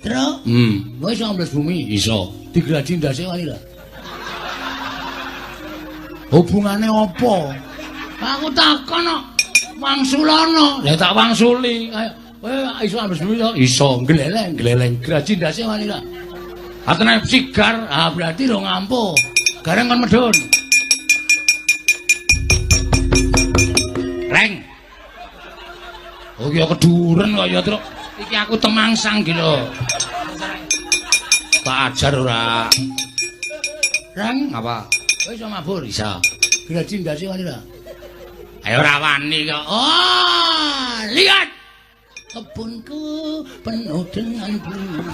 Terus? Kowe iso ambles bumi? Iso. Digradi ndase wani lho. Hubungane apa? Aku takon kok. Wangsulana. Lah tak wangsuli. Ayo. Kowe iso ambles bumi to? Iso. Gleleng gradi ndase wani lho. Atene sigar, berarti lo ngampu. Gareng kon medun. Reng. Oh ya keduren kok ya, Truk. Iki aku temangsang iki lho. Tak ajar ora. Reng, apa? Kowe iso mabur? Iso. Gradi ndase wani lho. Ayo ora wani kok. Oh, lihat. Kebunku penuh dengan bunga.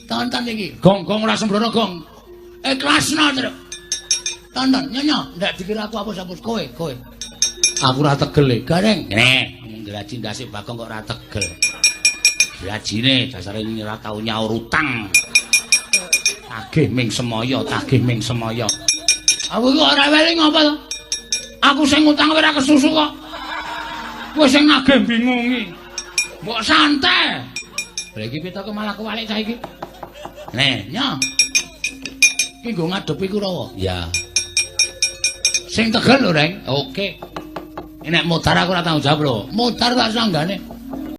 Tonton iki. Gong ora sembrono gong. Ikhlasno, Truk. Tonton nyonya, ndak dikira aku hapus kowe. Aku ora tegel e. Gareng. Graji ndase Bagong kok ora tegel. Grajine dasare ini ora tau nyaur utang. Tagih ming semaya. Aku kok ora weling apa to? Aku sing utang ora kesusu kok. Kowe sing nagih bingungi. Mbok santai. Lha iki pitoke malah kewalik saiki. Nya. Iki nggo ngadepi Kurawa. Ya. Sing tegel lho, Reng. Oke. Nek modar aku ora tanggung jawab lho. Modar tak sanggane.